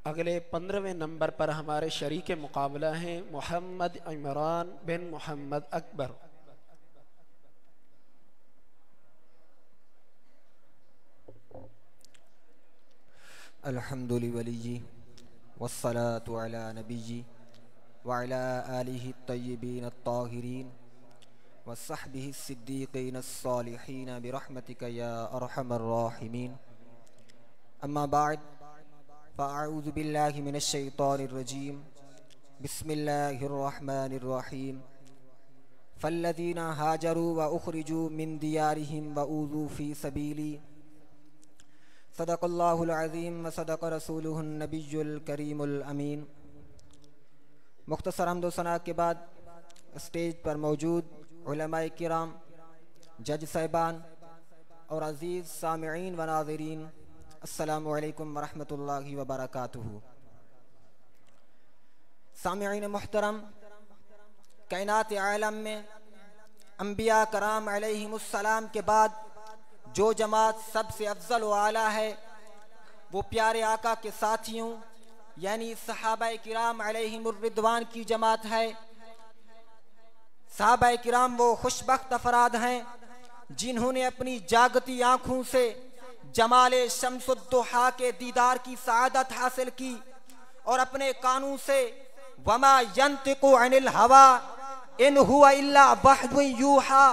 अगले 15वें नंबर पर हमारे शरीक मुकाबला हैं मोहम्मद इमरान बिन मोहम्मद अकबर। अल्हम्दुलिल्लाह वस्सलातु अला नबिय्यि व अला आलिहि तय्यिबीन अत्ताहिरीन व सहबिहि सिद्दीक़ीन अस्सालिहीन बिरहमतिका या अरहमर राहिमीन। अम्मा बाद फ़अऊज़ु बिल्लाहि मिनश शैतानिर रजीम। बिस्मिल्लाहिर रहमानिर रहीम। फ़ल्लज़ीना हाजरू व उख़रिजू मिन दियारिहिम व ऊज़ू फ़ी सबीली सदक़ल्लाहुल अज़ीम व सदक़ रसूलुहुन नबियुल करीमुल अमीन। मुख्तसर हम्द व सना के बाद स्टेज पर मौजूद उलमाए किराम, जज साहिबान और अज़ीज़ सामिईन व नाज़रीन, अस्सलामु अलैकुम व रहमतुल्लाहि व बरकातुहू। सामिईन मुहतरम, कायनात आलम में अंबिया कराम अलैहिमुस्सलाम के बाद जो जमात सबसे अफजल व आला है वो प्यारे आका के साथियों यानी सहाबाए किराम अलैहिमुर रिदवान की जमात है। सहाबाए किराम वो खुशबख्त अफराद हैं जिन्होंने अपनी जागती आँखों से जमाले शम्सुद्दुहा के दीदार की सआदत हासिल की और अपने कानों से वमा यंतिकु अनिल हवा इन हुवा इल्ला वह्युन यूहा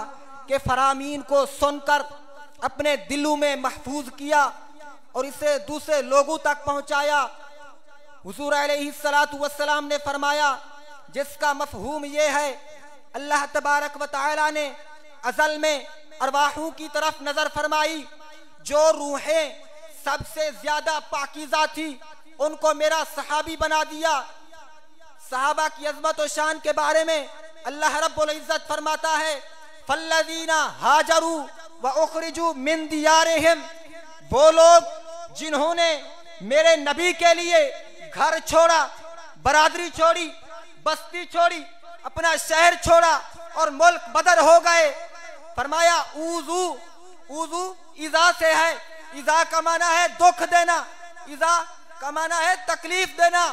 के फरामीन को सुनकर अपने दिलों में महफूज किया और इसे दूसरे लोगों तक पहुंचाया। हुजूर अलैहिस्सलातु वस्सलाम ने फरमाया, जिसका मफहूम ये है अल्लाह तबारक व तआला ने अज़ल में अरवाहों की तरफ नजर फरमाई, जो रूहें सबसे ज्यादा पाकीज़ा थी उनको मेरा सहाबी बना दिया। सहाबा की अज़मत और शान के बारे में अल्लाह रब्बुल इज्जत फरमाता है, फल्लज़ीना हाजरू व उख़रिजू मिन दियारिहिम, वो लोग जिन्होंने मेरे नबी के लिए घर छोड़ा, बरादरी छोड़ी, बस्ती छोड़ी, अपना शहर छोड़ा और मुल्क बदर हो गए। फरमाया ऊज़ू, ऊज़ू इज़ा से है, इज़ा का माना है दुख देना, इज़ा का माना है तकलीफ देना,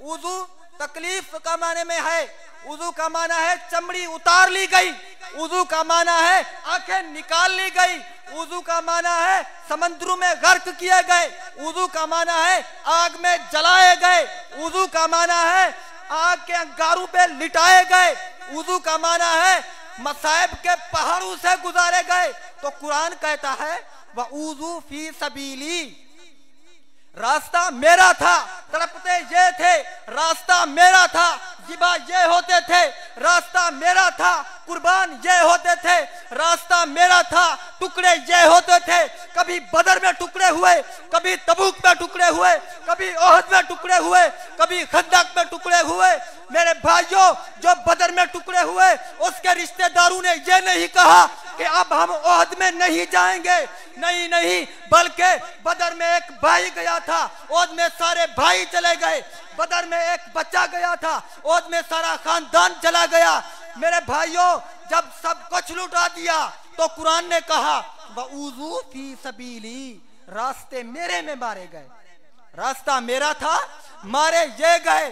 ऊज़ू तकलीफ का माने में है, उज़ू का माना है चमड़ी उतार ली गई, उज़ू का माना है आंखें निकाल ली गई, उज़ू का माना है समंदरों में गर्क किए गए, उज़ू का माना है आग में जलाए गए, उज़ू का माना है आग के अंगारों पे लिटाए गए, उज़ू का माना है मसाइब के पहाड़ों से गुजारे गए। तो कुरान कहता है व उज़ू फी सबीली, रास्ता मेरा था, तड़पते ये थे, रास्ता मेरा था, जिबा ये होते थे, रास्ता मेरा था, कुर्बान ये होते थे, रास्ता मेरा था, टुकड़े ये होते थे, कभी बदर में टुकड़े हुए, कभी तबूक में टुकड़े हुए, कभी ओहद में टुकड़े हुए, कभी खंदक में टुकड़े हुए। मेरे भाइयों, जो बदर में टुकड़े हुए उसके रिश्तेदारों ने ये नहीं कहा कि अब हम ओहद में नहीं जाएंगे, नहीं नहीं, बल्कि बदर में एक भाई गया था, ओहद में सारे भाई चले गए, बदर में एक बच्चा गया था, ओहद में सारा खानदान चला गया। मेरे भाइयों, जब सब कुछ लुटा दिया तो कुरान ने कहा वऊज़ू फी सबीली, रास्ते मेरे में मारे गए, रास्ता मेरा था, मारे ये गए।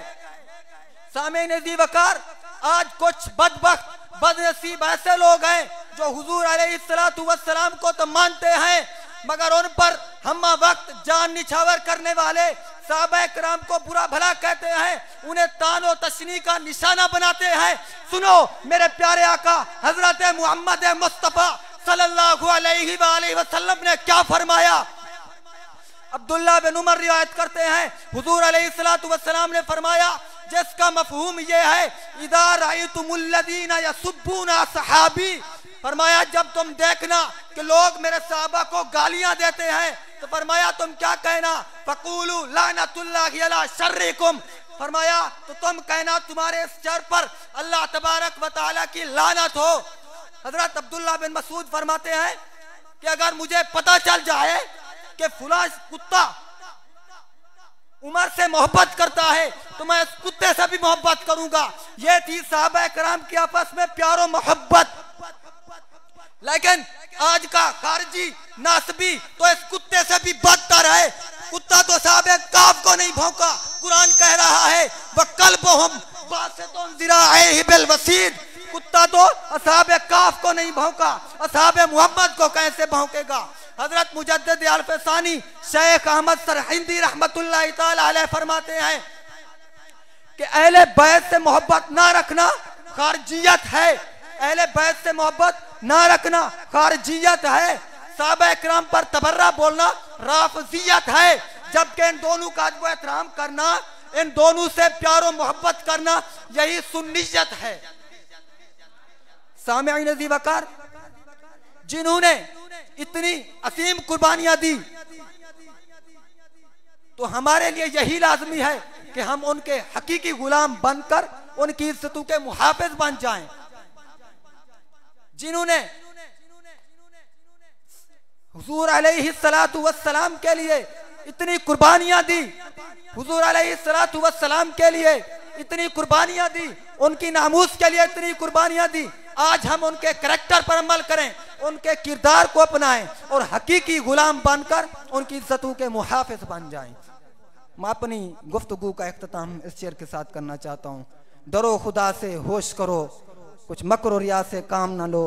सामईन ज़ी-वक़ार, आज कुछ बदबख्त बदनसीब ऐसे लोग हैं जो हुजूर अलैहिस्सलातु वस्सलाम को तो मानते हैं मगर उन पर हम वक्त जान निछावर करने वाले सहाबा किराम को बुरा भला कहते हैं, उन्हें तान और तशनी का निशाना बनाते हैं। सुनो मेरे प्यारे आका हजरत मोहम्मद मुस्तफा सल्लल्लाहु अलैहि वसल्लम ने क्या फरमाया। अब्दुल्ला बिन उमर रिवायत करते हैं, हुजूर अलैहिस्सलातु वस्सलाम ने फरमाया, जिसका मफहूम ये है इदा रायतुमुल्लज़ीना यसुब्बूना सहाबी, फरमाया जब तुम देखना कि लोग मेरे सहाबा को गालियां देते हैं तो फरमाया तुम क्या कहना, फकूलू लानतुल्लाहि अला शर्रिकुम, फरमाया तो तुम कहना तुम्हारे इस शर पर अल्लाह तबारक व तआला की लानत हो। हजरत अब्दुल्ला बिन मसूद फरमाते हैं कि अगर मुझे पता चल जाए कि फुला कुत्ता उमर से मोहब्बत करता है तो मैं इस कुत्ते से भी मोहब्बत करूंगा। ये थी सहाबा किराम की आपस में प्यार और मोहब्बत। लेकिन आज का खारजी नासबी तो इस कुत्ते से भी बदतर है। कुत्ता तो साहब काफ को नहीं भौंका। कुरान कह रहा है वकल्बुहुम बासितुन ज़िराइहि बिल वसीद। कुत्ता तो असहाब काफ को नहीं भौंका, असहाब मोहम्मद को कैसे भौंकेगा। हजरत मुजद्दिद अल-फसानी शेख अहमद सरहिंदी रहमतुल्लाह तआला अलैह फरमाते हैं कि अहले बैत से मोहब्बत ना रखना खारजियत है, अहले बैत से मोहब्बत ना रखना खारजियत है। साहबा इकराम पर तबर्रा बोलना राफजियत है, जबकि इन दोनों का अदब एहतराम करना, इन दोनों से प्यार और मोहब्बत करना यही सुन्नियत है। सामिईन अज़ीज़ वक़ार, जिन्होंने इतनी असीम कुर्बानियां दी, तो हमारे लिए यही लाजमी है कि हम उनके हकीकी गुलाम बनकर उनकी इज्जतों के मुहाफिज बन जाएं। जिन्होंने हुजूर अलैहिस्सलातु वस्सलाम के लिए इतनी कुर्बानियां दी, हुजूर अलैहिस्सलातु वस्सलाम के लिए इतनी कुर्बानियां दी, उनकी नामूस के लिए इतनी कुर्बानियां दी, आज हम उनके करैक्टर पर अमल करें, उनके किरदार को अपनाएं और हकीकी गुलाम बनकर उनकी इज्जतों के मुहाफिज बन जाएं। मैं अपनी गुफ्तगू का इख्तिताम इस शेर के साथ करना चाहता हूँ। डरो खुदा से, होश करो, कुछ मक्र और रिया से काम न लो।